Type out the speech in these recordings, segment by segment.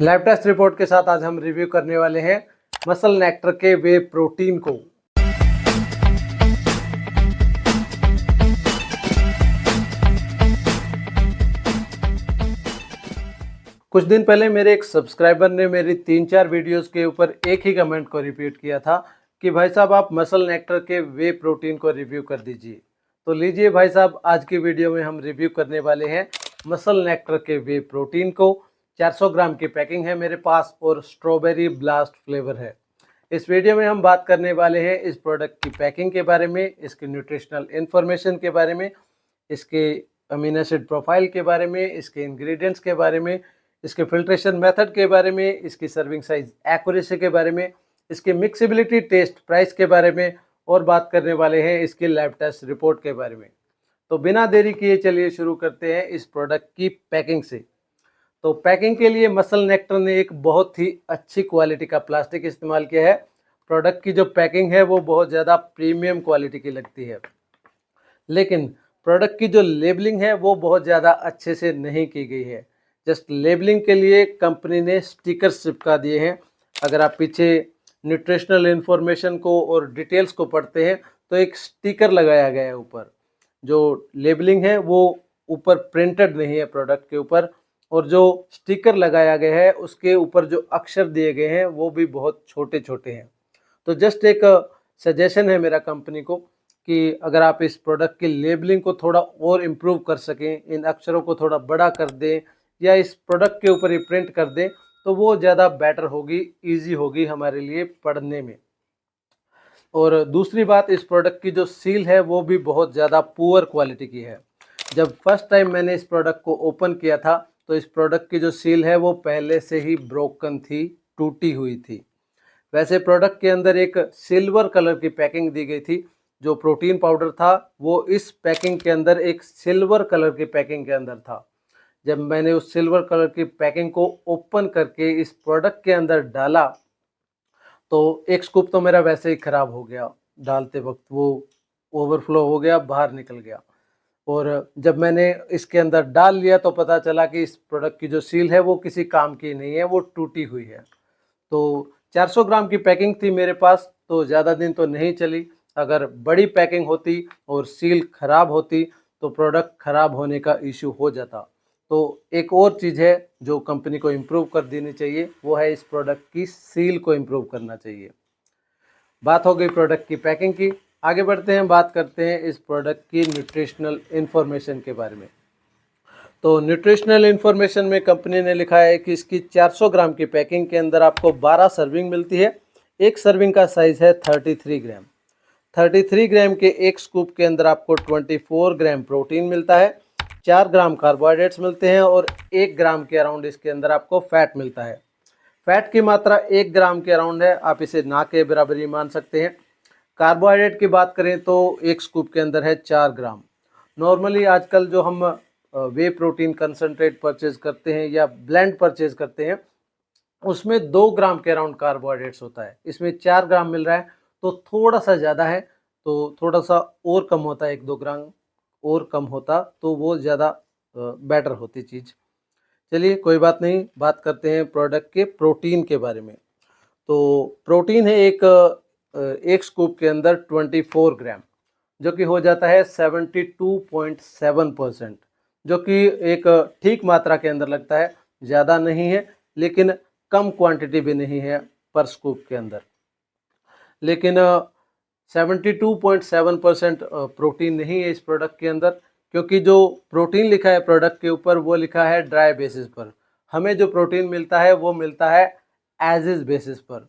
Lab test report के साथ आज हम रिव्यू करने वाले हैं मसल नेक्टर के वे प्रोटीन को। कुछ दिन पहले मेरे एक सब्सक्राइबर ने मेरी 3-4 वीडियोस के ऊपर एक ही कमेंट को रिपीट किया था कि भाई साहब आप मसल नेक्टर के वे प्रोटीन को रिव्यू कर दीजिए। तो लीजिए भाई साहब, आज की वीडियो में हम रिव्यू करने वाले हैं मसल नेक्टर के वे प्रोटीन को। 400 ग्राम की पैकिंग है मेरे पास और स्ट्रॉबेरी ब्लास्ट फ्लेवर है। इस वीडियो में हम बात करने वाले हैं इस प्रोडक्ट की पैकिंग के बारे में, इसकी न्यूट्रिशनल इन्फॉर्मेशन के बारे में, इसके अमीनो एसिड प्रोफाइल के बारे में, इसके इंग्रेडिएंट्स के बारे में, इसके फिल्ट्रेशन मेथड के बारे में, इसकी सर्विंग साइज एक्यूरेसी के बारे में, इसकी मिक्सिबिलिटी, टेस्ट, प्राइस के बारे में और बात करने वाले हैं इसकी लैब टेस्ट रिपोर्ट के बारे में। तो बिना देरी किए चलिए शुरू करते हैं इस प्रोडक्ट की पैकिंग से। तो पैकिंग के लिए मसल नेक्टर ने एक बहुत ही अच्छी क्वालिटी का प्लास्टिक इस्तेमाल किया है। प्रोडक्ट की जो पैकिंग है वो बहुत ज़्यादा प्रीमियम क्वालिटी की लगती है, लेकिन प्रोडक्ट की जो लेबलिंग है वो बहुत ज़्यादा अच्छे से नहीं की गई है। जस्ट लेबलिंग के लिए कंपनी ने स्टिकर्स चिपका दिए हैं। अगर आप पीछे न्यूट्रिशनल इन्फॉर्मेशन को और डिटेल्स को पढ़ते हैं तो एक स्टिकर लगाया गया है ऊपर। जो लेबलिंग है वो ऊपर प्रिंटेड नहीं है प्रोडक्ट के ऊपर, और जो स्टिकर लगाया गया है उसके ऊपर जो अक्षर दिए गए हैं वो भी बहुत छोटे छोटे हैं। तो जस्ट एक सजेशन है मेरा कंपनी को कि अगर आप इस प्रोडक्ट की लेबलिंग को थोड़ा और इम्प्रूव कर सकें, इन अक्षरों को थोड़ा बड़ा कर दें या इस प्रोडक्ट के ऊपर ही प्रिंट कर दें तो वो ज़्यादा बेटर होगी, ईजी होगी हमारे लिए पढ़ने में। और दूसरी बात, इस प्रोडक्ट की जो सील है वो भी बहुत ज़्यादा पुअर क्वालिटी की है। जब फर्स्ट टाइम मैंने इस प्रोडक्ट को ओपन किया था तो इस प्रोडक्ट की जो सील है वो पहले से ही ब्रोकन थी, टूटी हुई थी। वैसे प्रोडक्ट के अंदर एक सिल्वर कलर की पैकिंग दी गई थी। जो प्रोटीन पाउडर था वो इस पैकिंग के अंदर एक सिल्वर कलर की पैकिंग के अंदर था। जब मैंने उस सिल्वर कलर की पैकिंग को ओपन करके इस प्रोडक्ट के अंदर डाला तो एक स्कूप तो मेरा वैसे ही ख़राब हो गया, डालते वक्त वो ओवरफ्लो हो गया, बाहर निकल गया। और जब मैंने इसके अंदर डाल लिया तो पता चला कि इस प्रोडक्ट की जो सील है वो किसी काम की नहीं है, वो टूटी हुई है। तो 400 ग्राम की पैकिंग थी मेरे पास, तो ज़्यादा दिन तो नहीं चली। अगर बड़ी पैकिंग होती और सील ख़राब होती तो प्रोडक्ट ख़राब होने का इशू हो जाता। तो एक और चीज़ है जो कंपनी को इम्प्रूव कर देनी चाहिए, वो है इस प्रोडक्ट की सील को इम्प्रूव करना चाहिए। बात हो गई प्रोडक्ट की पैकिंग की, आगे बढ़ते हैं, बात करते हैं इस प्रोडक्ट की न्यूट्रिशनल इन्फॉर्मेशन के बारे में। तो न्यूट्रिशनल इन्फॉर्मेशन में कंपनी ने लिखा है कि इसकी 400 ग्राम की पैकिंग के अंदर आपको 12 सर्विंग मिलती है। एक सर्विंग का साइज़ है 33 ग्राम। 33 ग्राम के एक स्कूप के अंदर आपको 24 ग्राम प्रोटीन मिलता है, 4 ग्राम कार्बोहाइड्रेट्स मिलते हैं और 1 ग्राम के अराउंड इसके अंदर आपको फैट मिलता है। फैट की मात्रा 1 ग्राम के अराउंड है, आप इसे ना के बराबर ही मान सकते हैं। कार्बोहाइड्रेट की बात करें तो एक स्कूप के अंदर है 4 ग्राम। नॉर्मली आजकल जो हम वे प्रोटीन कंसनट्रेट परचेज करते हैं या ब्लेंड परचेज करते हैं उसमें 2 ग्राम के अराउंड कार्बोहाइड्रेट्स होता है, इसमें 4 ग्राम मिल रहा है तो थोड़ा सा ज़्यादा है। तो थोड़ा सा और कम होता है, 1-2 ग्राम और कम होता तो वो ज़्यादा बेटर होती चीज़। चलिए कोई बात नहीं, बात करते हैं प्रोडक्ट के प्रोटीन के बारे में। तो प्रोटीन है एक स्कूप के अंदर 24 ग्राम, जो कि हो जाता है 72.7%, जो कि एक ठीक मात्रा के अंदर लगता है। ज़्यादा नहीं है लेकिन कम क्वांटिटी भी नहीं है पर स्कूप के अंदर। लेकिन 72.7% प्रोटीन नहीं है इस प्रोडक्ट के अंदर, क्योंकि जो प्रोटीन लिखा है प्रोडक्ट के ऊपर वो लिखा है ड्राई बेसिस पर। हमें जो प्रोटीन मिलता है वो मिलता है एज इज़ बेसिस पर।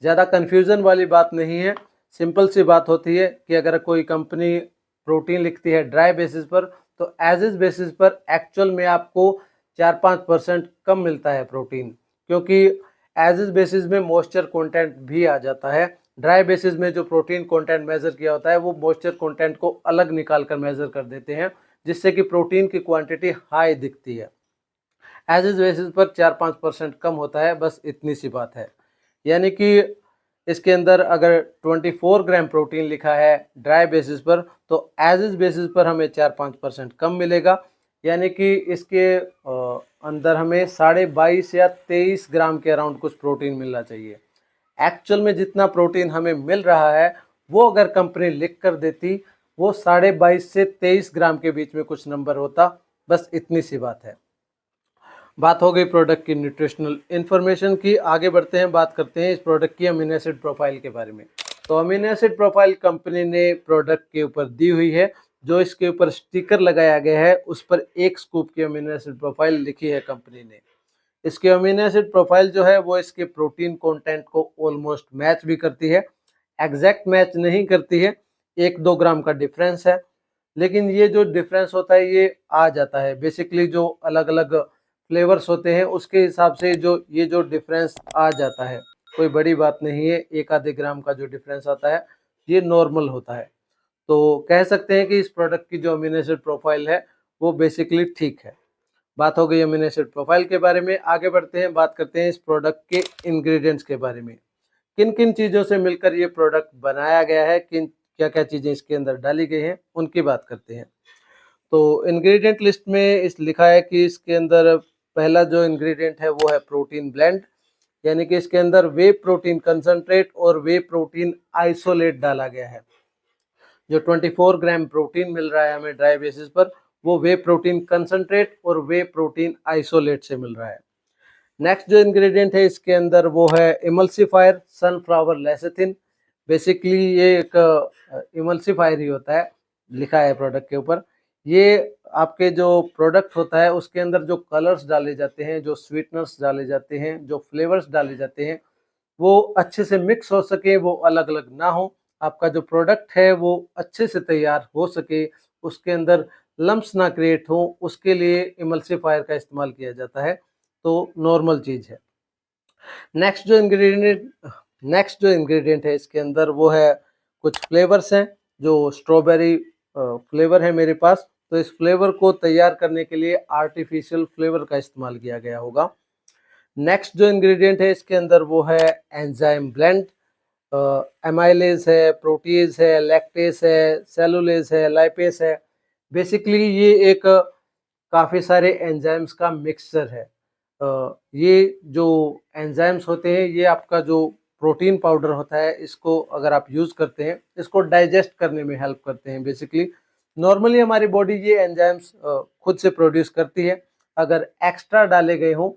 ज़्यादा कन्फ्यूज़न वाली बात नहीं है, सिंपल सी बात होती है कि अगर कोई कंपनी प्रोटीन लिखती है ड्राई बेसिस पर तो एज इज़ बेसिस पर एक्चुअल में आपको 4-5% कम मिलता है प्रोटीन, क्योंकि एज इज़ बेसिस में मॉइस्चर कंटेंट भी आ जाता है। ड्राई बेसिस में जो प्रोटीन कंटेंट मेज़र किया होता है वो मॉइस्चर कंटेंट को अलग निकाल कर मेज़र कर देते हैं, जिससे कि प्रोटीन की क्वांटिटी हाई दिखती है। एज इज़ बेसिस पर 4-5% कम होता है, बस इतनी सी बात है। यानी कि इसके अंदर अगर 24 ग्राम प्रोटीन लिखा है ड्राई बेसिस पर तो एज इज़ बेसिस पर हमें 4-5% कम मिलेगा। यानी कि इसके अंदर हमें 22.5 या 23 ग्राम के अराउंड कुछ प्रोटीन मिलना चाहिए। एक्चुअल में जितना प्रोटीन हमें मिल रहा है वो अगर कंपनी लिख कर देती वो 22.5 से 23 ग्राम के बीच में कुछ नंबर होता, बस इतनी सी बात है। बात हो गई प्रोडक्ट की न्यूट्रिशनल इन्फॉर्मेशन की, आगे बढ़ते हैं, बात करते हैं इस प्रोडक्ट की अमीनो एसिड प्रोफाइल के बारे में। तो अमीनो एसिड प्रोफाइल कंपनी ने प्रोडक्ट के ऊपर दी हुई है, जो इसके ऊपर स्टिकर लगाया गया है उस पर 1 स्कूप की अमीनो एसिड प्रोफाइल लिखी है कंपनी ने। इसकी अमीनो एसिड प्रोफाइल जो है वो इसके प्रोटीन कंटेंट को ऑलमोस्ट मैच भी करती है, एग्जैक्ट मैच नहीं करती है, 1-2 ग्राम का डिफरेंस है, लेकिन ये जो डिफरेंस होता है ये आ जाता है। बेसिकली जो अलग अलग फ्लेवर्स होते हैं उसके हिसाब से जो डिफरेंस आ जाता है, कोई बड़ी बात नहीं है, 1-आधे ग्राम का जो डिफरेंस आता है ये नॉर्मल होता है। तो कह सकते हैं कि इस प्रोडक्ट की जो अमीनो एसिड प्रोफाइल है वो बेसिकली ठीक है। बात हो गई अमीनो एसिड प्रोफाइल के बारे में, आगे बढ़ते हैं, बात करते हैं इस प्रोडक्ट के इंग्रेडिएंट्स के बारे में। किन किन चीज़ों से मिलकर ये प्रोडक्ट बनाया गया है, किन क्या क्या चीज़ें इसके अंदर डाली गई हैं, उनकी बात करते हैं। तो इंग्रेडिएंट लिस्ट में इस लिखा है कि इसके अंदर पहला जो इंग्रेडिएंट है वो है प्रोटीन ब्लेंड, यानी कि इसके अंदर वे प्रोटीन कंसंट्रेट और वे प्रोटीन आइसोलेट डाला गया है। जो 24 ग्राम प्रोटीन मिल रहा है हमें ड्राई बेसिस पर, वो वे प्रोटीन कंसंट्रेट और वे प्रोटीन आइसोलेट से मिल रहा है। नेक्स्ट जो इंग्रेडिएंट है इसके अंदर वो है इमल्सिफायर सनफ्लावर लेसेथिन। बेसिकली ये एक इमल्सिफायर ही होता है, लिखा है प्रोडक्ट के ऊपर। ये आपके जो प्रोडक्ट होता है उसके अंदर जो कलर्स डाले जाते हैं, जो स्वीटनर्स डाले जाते हैं, जो फ्लेवर्स डाले जाते हैं, वो अच्छे से मिक्स हो सके, वो अलग अलग ना हो, आपका जो प्रोडक्ट है वो अच्छे से तैयार हो सके, उसके अंदर लम्प्स ना क्रिएट हो, उसके लिए इमल्सिफायर का इस्तेमाल किया जाता है। तो नॉर्मल चीज़ है। नेक्स्ट जो इंग्रेडिएंट है इसके अंदर वो है कुछ फ्लेवर्स हैं, जो स्ट्रॉबेरी फ्लेवर है मेरे पास, तो इस फ्लेवर को तैयार करने के लिए आर्टिफिशियल फ्लेवर का इस्तेमाल किया गया होगा। नेक्स्ट जो इंग्रेडिएंट है इसके अंदर वो है एंजाइम ब्लेंड। एमाइलेज है, प्रोटीज है, लैक्टेस है, सेलुलेज है, लाइपेस है। बेसिकली ये एक काफ़ी सारे एंजाइम्स का मिक्सचर है। ये जो एंजाइम्स होते हैं ये आपका जो प्रोटीन पाउडर होता है इसको अगर आप यूज़ करते हैं, इसको डाइजेस्ट करने में हेल्प करते हैं। बेसिकली नॉर्मली हमारी बॉडी ये एंजाइम्स खुद से प्रोड्यूस करती है, अगर एक्स्ट्रा डाले गए हों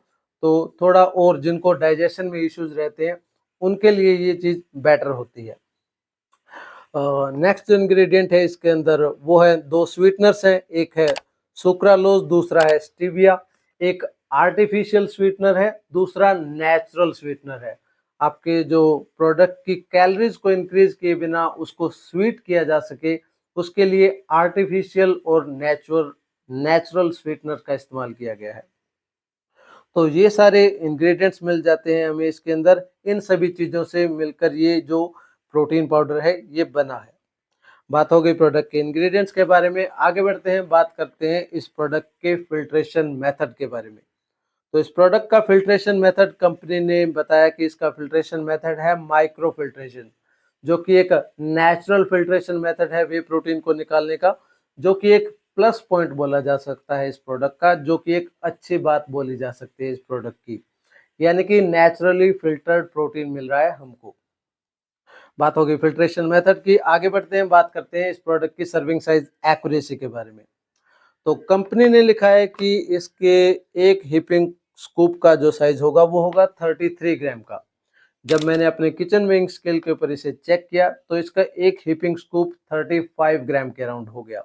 तो थोड़ा और जिनको डाइजेशन में इश्यूज रहते हैं उनके लिए ये चीज़ बेटर होती है। नेक्स्ट जो इंग्रेडिएंट है इसके अंदर वो है 2 स्वीटनर्स हैं, एक है सुक्रालोज, दूसरा है स्टीविया। एक आर्टिफिशियल स्वीटनर है, दूसरा नेचुरल स्वीटनर है। आपके जो प्रोडक्ट की कैलोरीज को इंक्रीज किए बिना उसको स्वीट किया जा सके, उसके लिए आर्टिफिशियल और नेचुरल स्वीटनर का इस्तेमाल किया गया है। तो ये सारे इंग्रेडिएंट्स मिल जाते हैं हमें इसके अंदर, इन सभी चीज़ों से मिलकर ये जो प्रोटीन पाउडर है ये बना है। बात हो गई प्रोडक्ट के इंग्रेडिएंट्स के बारे में, आगे बढ़ते हैं, बात करते हैं इस प्रोडक्ट के फिल्ट्रेशन मेथड के बारे में। तो इस प्रोडक्ट का फिल्ट्रेशन मेथड कंपनी ने बताया कि इसका फिल्ट्रेशन मेथड है माइक्रो फिल्ट्रेशन, जो कि एक नेचुरल फिल्ट्रेशन मेथड है वे प्रोटीन को निकालने का, जो कि एक प्लस पॉइंट बोला जा सकता है इस प्रोडक्ट का, जो कि एक अच्छी बात बोली जा सकती है इस प्रोडक्ट की, यानी कि नेचुरली फिल्टर्ड प्रोटीन मिल रहा है हमको। बात होगी फिल्ट्रेशन मेथड की, आगे बढ़ते हैं, बात करते हैं इस प्रोडक्ट की सर्विंग साइज एक्यूरेसी के बारे में। तो कंपनी ने लिखा है कि इसके एक हिपिंग स्कूप का जो साइज होगा वो होगा 33 ग्राम का। जब मैंने अपने किचन वेइंग स्केल के ऊपर इसे चेक किया तो इसका एक हिपिंग स्कूप 35 ग्राम के अराउंड हो गया।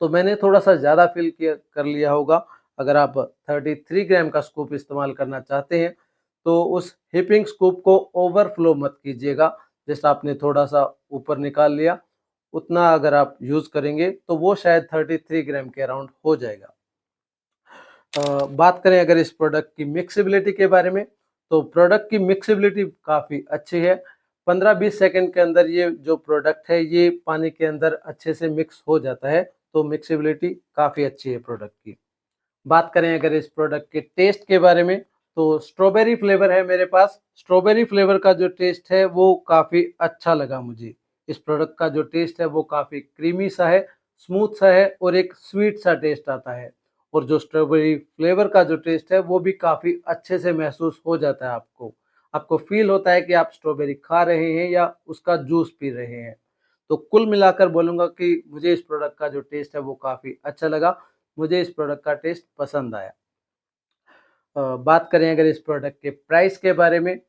तो मैंने थोड़ा सा ज़्यादा फिल किया कर लिया होगा। अगर आप 33 ग्राम का स्कूप इस्तेमाल करना चाहते हैं तो उस हिपिंग स्कूप को ओवरफ्लो मत कीजिएगा। जैसा आपने थोड़ा सा ऊपर निकाल लिया, उतना अगर आप यूज़ करेंगे तो वो शायद 33 ग्राम के अराउंड हो जाएगा। बात करें अगर इस प्रोडक्ट की मिक्सिबिलिटी के बारे में, तो प्रोडक्ट की मिक्सिबिलिटी काफ़ी अच्छी है। 15-20 सेकंड के अंदर ये जो प्रोडक्ट है ये पानी के अंदर अच्छे से मिक्स हो जाता है, तो मिक्सिबिलिटी काफ़ी अच्छी है प्रोडक्ट की। बात करें अगर इस प्रोडक्ट के टेस्ट के बारे में, तो स्ट्रॉबेरी फ्लेवर है मेरे पास। स्ट्रॉबेरी फ्लेवर का जो टेस्ट है वो काफ़ी अच्छा लगा मुझे। इस प्रोडक्ट का जो टेस्ट है वो काफ़ी क्रीमी सा है, स्मूथ सा है और एक स्वीट सा टेस्ट आता है। और जो स्ट्रॉबेरी फ्लेवर का जो टेस्ट है वो भी काफ़ी अच्छे से महसूस हो जाता है आपको। आपको फ़ील होता है कि आप स्ट्रॉबेरी खा रहे हैं या उसका जूस पी रहे हैं। तो कुल मिलाकर बोलूँगा कि मुझे इस प्रोडक्ट का जो टेस्ट है वो काफ़ी अच्छा लगा। मुझे इस प्रोडक्ट का टेस्ट पसंद आया। बात करें अगर इस प्रोडक्ट के प्राइस के बारे में,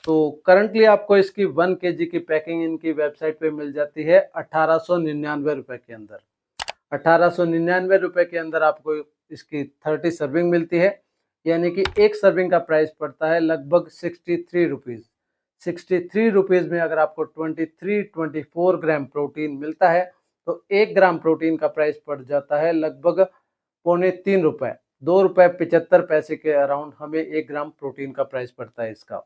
तो करंटली आपको इसकी 1 केजी की पैकिंग इनकी वेबसाइट पे मिल जाती है 1899 रुपए के अंदर। 1899 रुपए के अंदर आपको इसकी 30 सर्विंग मिलती है, यानी कि एक सर्विंग का प्राइस पड़ता है लगभग 63 रुपीज़। 63 रुपीज़ में अगर आपको 23-24 ग्राम प्रोटीन मिलता है, तो 1 ग्राम प्रोटीन का प्राइस पड़ जाता है लगभग पौने 3 रुपए। 2 रुपए 75 पैसे के अराउंड हमें 1 ग्राम प्रोटीन का प्राइस पड़ता है इसका।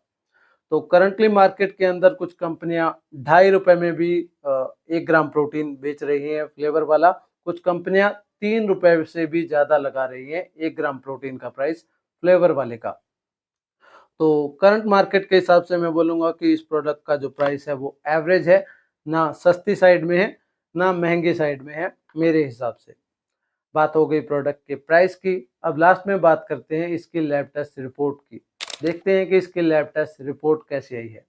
तो करंटली मार्केट के अंदर कुछ कंपनियां ₹2.5 में भी 1 ग्राम प्रोटीन बेच रही हैं फ्लेवर वाला। कुछ कंपनियां ₹3 से भी ज़्यादा लगा रही हैं 1 ग्राम प्रोटीन का प्राइस फ्लेवर वाले का। तो करंट मार्केट के हिसाब से मैं बोलूँगा कि इस प्रोडक्ट का जो प्राइस है वो एवरेज है, ना सस्ती साइड में है, ना महंगी साइड में है मेरे हिसाब से। बात हो गई प्रोडक्ट के प्राइस की। अब लास्ट में बात करते हैं इसकी लैब टेस्ट रिपोर्ट की। देखते हैं कि इसकी लैब टेस्ट रिपोर्ट कैसी आई है।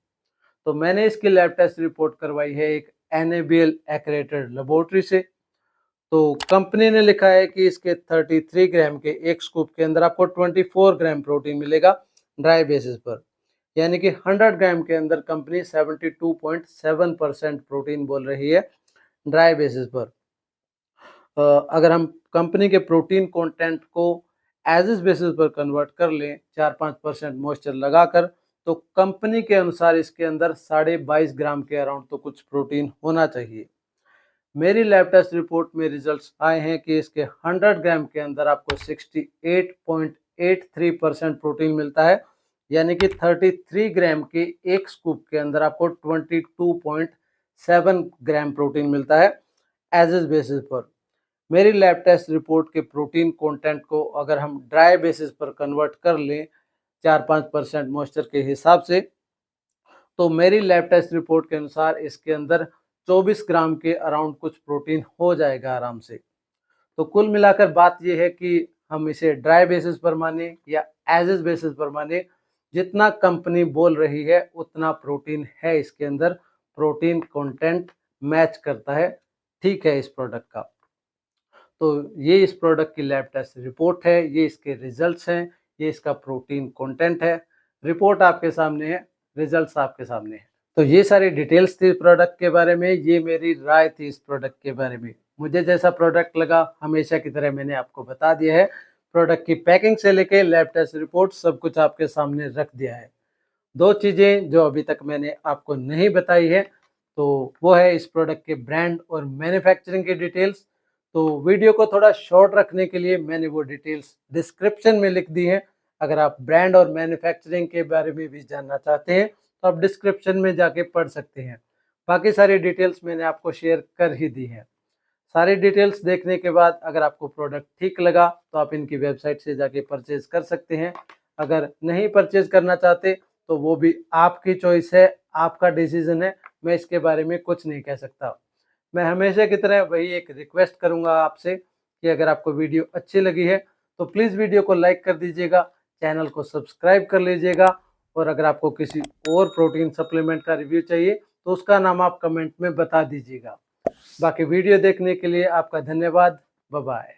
तो मैंने इसकी लैब टेस्ट रिपोर्ट करवाई है एक NABL एक्रेडिटेड लेबोरेटरी से। तो कंपनी ने लिखा है कि इसके 33 ग्राम के एक स्कूप के अंदर आपको 24 ग्राम प्रोटीन मिलेगा ड्राई बेसिस पर, यानी कि 100 ग्राम के अंदर कंपनी 72.7% प्रोटीन बोल रही है ड्राई बेसिस पर। अगर हम कंपनी के प्रोटीन कंटेंट को एज इज बेसिस पर कन्वर्ट कर लें 4-5% मॉइस्चर लगाकर, तो कंपनी के अनुसार इसके अंदर 22.5 ग्राम के अराउंड तो कुछ प्रोटीन होना चाहिए। मेरी लैब टेस्ट रिपोर्ट में रिजल्ट्स आए हैं कि इसके 100 ग्राम के अंदर आपको 68.83% प्रोटीन मिलता है, यानी कि 33 ग्राम के एक स्कूप के अंदर आपको 22.7 ग्राम प्रोटीन मिलता है एज इज बेसिस पर। मेरी लैब टेस्ट रिपोर्ट के प्रोटीन कंटेंट को अगर हम ड्राई बेसिस पर कन्वर्ट कर लें 4-5% मॉइस्चर के हिसाब से, तो मेरी लैब टेस्ट रिपोर्ट के अनुसार इसके अंदर 24 ग्राम के अराउंड कुछ प्रोटीन हो जाएगा आराम से। तो कुल मिलाकर बात यह है कि हम इसे ड्राई बेसिस पर माने या एज इज बेसिस पर माने, जितना कंपनी बोल रही है उतना प्रोटीन है इसके अंदर। प्रोटीन कंटेंट मैच करता है, ठीक है इस प्रोडक्ट का। तो ये इस प्रोडक्ट की लैब टेस्ट रिपोर्ट है, ये इसके रिजल्ट्स हैं, ये इसका प्रोटीन कंटेंट है। रिपोर्ट आपके सामने है, रिजल्ट्स आपके सामने है। तो ये सारी डिटेल्स थी प्रोडक्ट के बारे में, ये मेरी राय थी इस प्रोडक्ट के बारे में। मुझे जैसा प्रोडक्ट लगा हमेशा की तरह मैंने आपको बता दिया है। प्रोडक्ट की पैकिंग से लेके लैब टेस्ट रिपोर्ट सब कुछ आपके सामने रख दिया है। 2 चीज़ें जो अभी तक मैंने आपको नहीं बताई है, तो वो है इस प्रोडक्ट के ब्रांड और मैन्युफैक्चरिंग की डिटेल्स। तो वीडियो को थोड़ा शॉर्ट रखने के लिए मैंने वो डिटेल्स डिस्क्रिप्शन में लिख दी हैं। अगर आप ब्रांड और मैन्युफैक्चरिंग के बारे में भी जानना चाहते हैं, तो आप डिस्क्रिप्शन में जाके पढ़ सकते हैं। बाकी सारी डिटेल्स मैंने आपको शेयर कर ही दी है। सारी डिटेल्स देखने के बाद अगर आपको प्रोडक्ट ठीक लगा, तो आप इनकी वेबसाइट से जाके परचेज़ कर सकते हैं। अगर नहीं परचेज़ करना चाहते, तो वो भी आपकी चॉइस है, आपका डिसीज़न है। मैं इसके बारे में कुछ नहीं कह सकता। मैं हमेशा की तरह वही एक रिक्वेस्ट करूँगा आपसे कि अगर आपको वीडियो अच्छी लगी है, तो प्लीज़ वीडियो को लाइक कर दीजिएगा, चैनल को सब्सक्राइब कर लीजिएगा, और अगर आपको किसी और प्रोटीन सप्लीमेंट का रिव्यू चाहिए, तो उसका नाम आप कमेंट में बता दीजिएगा। बाकी वीडियो देखने के लिए आपका धन्यवाद। Bye bye.